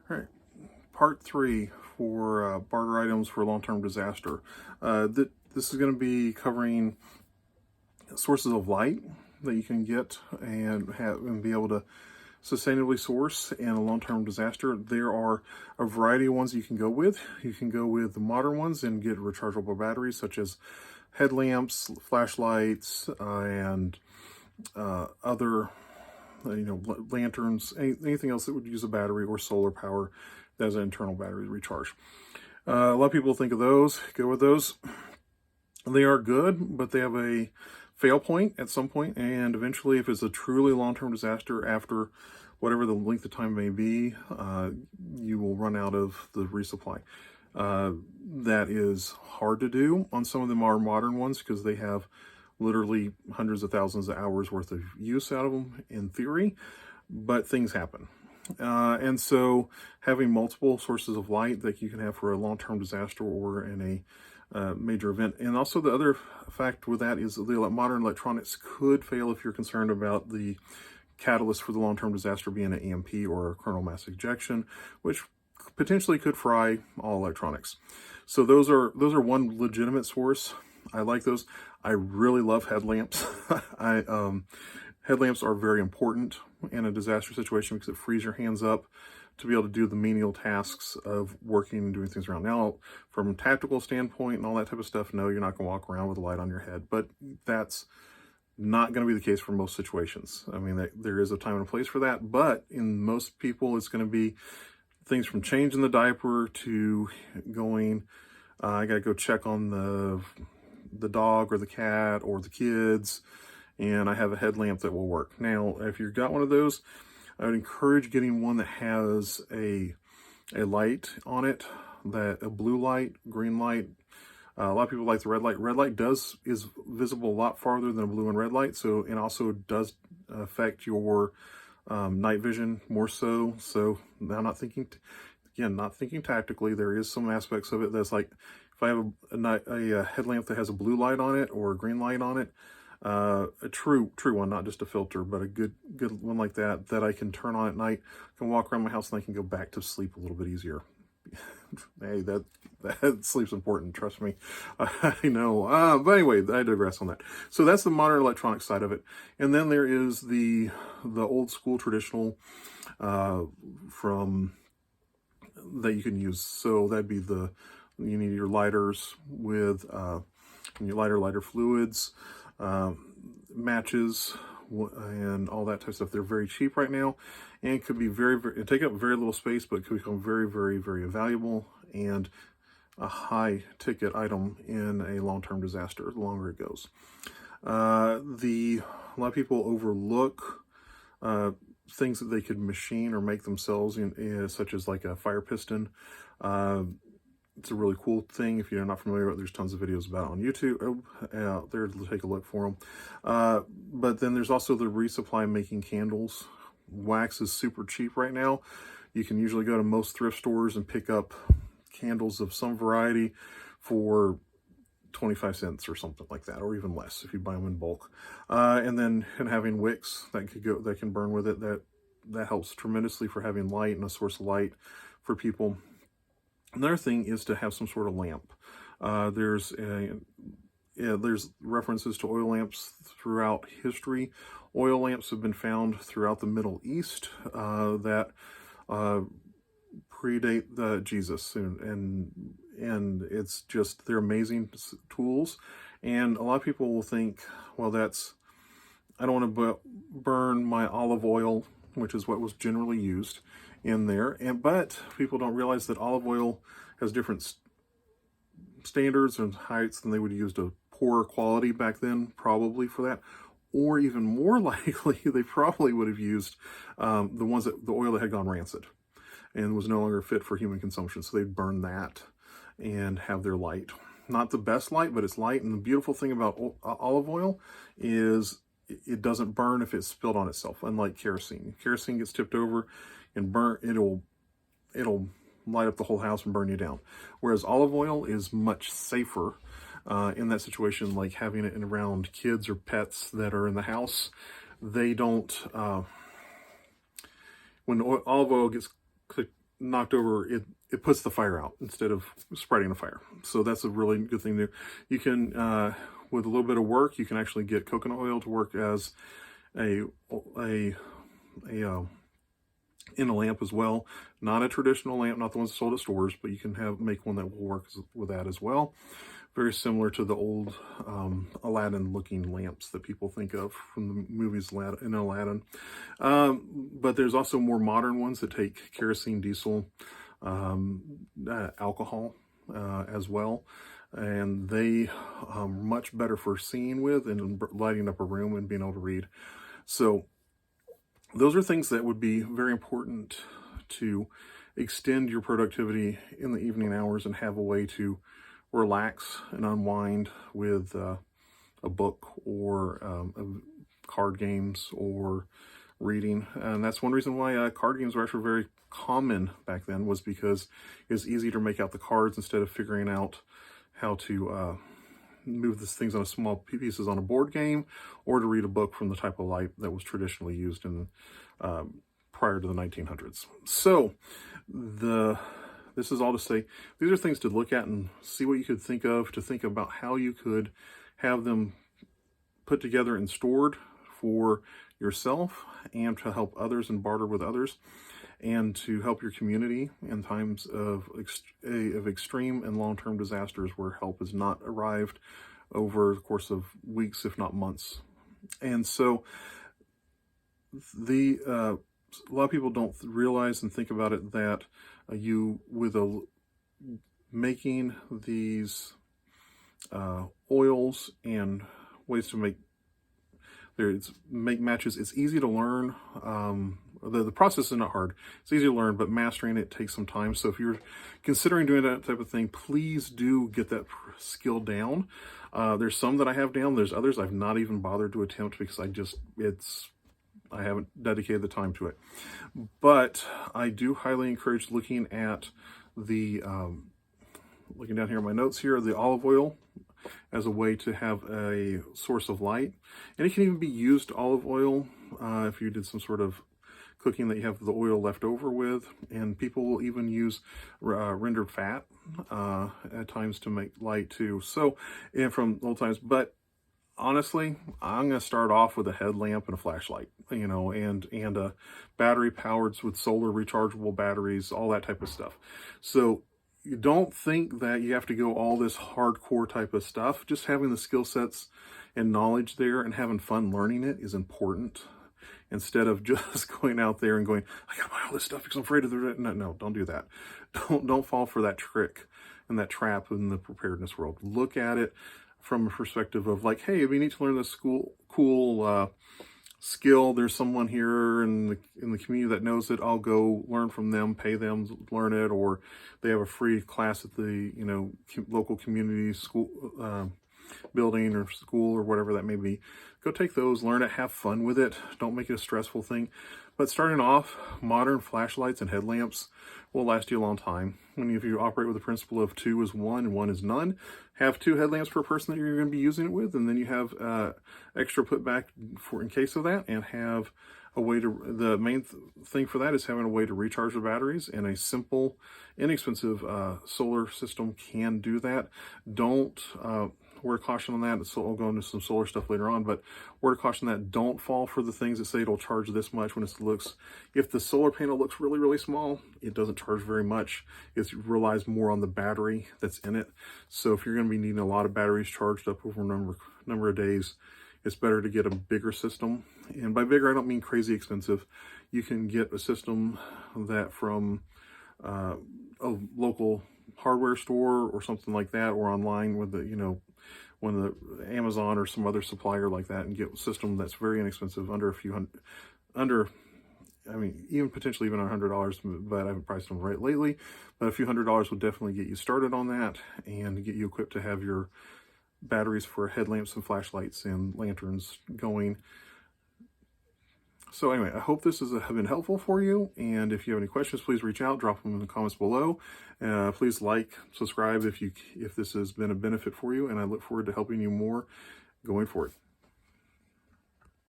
All right, part 3 for barter items for long-term disaster. This is going to be covering sources of light that you can get and be able to sustainably source in a long-term disaster. There are a variety of ones you can go with. You can go with the modern ones and get rechargeable batteries such as headlamps, flashlights, and other lanterns, anything else that would use a battery or solar power that has an internal battery recharge. A lot of people think of those, go with those. They are good, but they have a fail point at some point, and eventually, if it's a truly long-term disaster after whatever the length of time may be, you will run out of the resupply. That is hard to do on some of the more modern ones because they have literally hundreds of thousands of hours worth of use out of them in theory, but things happen. And so having multiple sources of light that you can have for a long-term disaster or in a major event. And also the other fact with that is the modern electronics could fail if you're concerned about the catalyst for the long-term disaster being an EMP or a coronal mass ejection, which potentially could fry all electronics. So those are one legitimate source. I like those. I really love headlamps. Headlamps are very important in a disaster situation because it frees your hands up to be able to do the menial tasks of working and doing things around. Now, from a tactical standpoint and all that type of stuff, no, you're not going to walk around with a light on your head, but that's not going to be the case for most situations. I mean, there is a time and a place for that, but in most people, it's going to be things from changing the diaper to going, I got to go check on the dog or the cat or the kids, and I have a headlamp that will work. Now, if you've got one of those, I would encourage getting one that has a light on it, a blue light, green light. A lot of people like the red light. Red light is visible a lot farther than a blue and red light, so it also does affect your night vision more so. So now, not thinking tactically, there is some aspects of it that's like, if I have a headlamp that has a blue light on it or a green light on it, a true one, not just a filter, but a good one like that I can turn on at night, can walk around my house, and I can go back to sleep a little bit easier. Hey, that sleep's important, trust me. I know. But anyway, I digress on that. So that's the modern electronic side of it. And then there is the old school traditional from that you can use. So that'd be you need your lighters with your lighter fluids, matches, and all that type of stuff. They're very cheap right now, and could be it take up very little space, but it could become very, very, very valuable and a high ticket item in a long-term disaster the longer it goes. A lot of people overlook things that they could machine or make themselves, such as like a fire piston. It's a really cool thing. If you're not familiar with it, there's tons of videos about it on YouTube out there to take a look for them. But then there's also the resupply making candles. Wax is super cheap right now. You can usually go to most thrift stores and pick up candles of some variety for 25 cents or something like that, or even less if you buy them in bulk. And having wicks that can burn with it, that helps tremendously for having light and a source of light for people. Another thing is to have some sort of lamp. There's references to oil lamps throughout history. Oil lamps have been found throughout the Middle East that predate Jesus, and it's just, they're amazing tools. And a lot of people will think, well, I don't want to burn my olive oil, which is what was generally used in there, but people don't realize that olive oil has different standards and heights than they would use to poorer quality back then, probably for that. Or even more likely, they probably would have used the oil that had gone rancid and was no longer fit for human consumption. So they'd burn that and have their light. Not the best light, but it's light. And the beautiful thing about olive oil is it doesn't burn if it's spilled on itself, unlike kerosene. Kerosene gets tipped over and burn, it'll light up the whole house and burn you down. Whereas olive oil is much safer in that situation, like having it around kids or pets that are in the house. They don't, when olive oil gets knocked over, it puts the fire out instead of spreading the fire. So that's a really good thing to do. You can, with a little bit of work, you can actually get coconut oil to work as a in a lamp as well. Not a traditional lamp, not the ones sold at stores, but you can make one that will work with that as well. Very similar to the old Aladdin-looking lamps that people think of from the movies in Aladdin. But there's also more modern ones that take kerosene, diesel, alcohol as well. And they are much better for seeing with and lighting up a room and being able to read. So those are things that would be very important to extend your productivity in the evening hours and have a way to relax and unwind with a book or card games or reading. And that's one reason why card games were actually very common back then, was because it was easy to make out the cards instead of figuring out how to move these things on a small pieces on a board game, or to read a book from the type of light that was traditionally used in prior to the 1900s. So this is all to say, these are things to look at and see what you could think of, to think about how you could have them put together and stored for yourself and to help others and barter with others, and to help your community in times of extreme and long-term disasters where help has not arrived over the course of weeks, if not months. And so a lot of people don't realize and think about it that making these oils and ways to make matches, it's easy to learn. The process is not hard. It's easy to learn, but mastering it takes some time. So if you're considering doing that type of thing, please do get that skill down. There's some that I have down. There's others I've not even bothered to attempt because I haven't dedicated the time to it. But I do highly encourage looking at looking down here in my notes here, the olive oil as a way to have a source of light. And it can even be used olive oil if you did some sort of cooking that you have the oil left over with. And people will even use rendered fat at times to make light too. So, and from old times, but honestly, I'm going to start off with a headlamp and a flashlight, and a battery powered with solar rechargeable batteries, all that type of stuff. So you don't think that you have to go all this hardcore type of stuff. Just having the skill sets and knowledge there and having fun learning it is important, instead of just going out there and going, I gotta buy all this stuff because I'm afraid of the... No, don't do that. Don't fall for that trick and that trap in the preparedness world. Look at it from a perspective of like, hey, if you need to learn this cool skill, there's someone here in the community that knows it. I'll go learn from them, pay them, learn it, or they have a free class at the local community school building or school or whatever that may be. Go take those, learn it, have fun with it. Don't make it a stressful thing. But starting off, modern flashlights and headlamps will last you a long time. If you operate with the principle of 2 is 1 and 1 is none, have 2 headlamps per person that you're going to be using it with, and then you have extra put back in case of that, and have a way to... The main thing for that is having a way to recharge the batteries, and a simple, inexpensive solar system can do that. Don't... word of caution on that, so I'll go into some solar stuff later on, but word of caution that don't fall for the things that say it'll charge this much when if the solar panel looks really, really small, it doesn't charge very much. It relies more on the battery that's in it. So if you're going to be needing a lot of batteries charged up over a number of days, it's better to get a bigger system. And by bigger, I don't mean crazy expensive. You can get a system that from a local hardware store or something like that, or online with when the Amazon or some other supplier like that, and get a system that's very inexpensive, under a few hundred, even potentially even $100, but I haven't priced them right lately, but a few $100s will definitely get you started on that and get you equipped to have your batteries for headlamps and flashlights and lanterns going. So anyway, I hope this has been helpful for you, and if you have any questions, please reach out, drop them in the comments below. Please subscribe if this has been a benefit for you, and I look forward to helping you more going forward.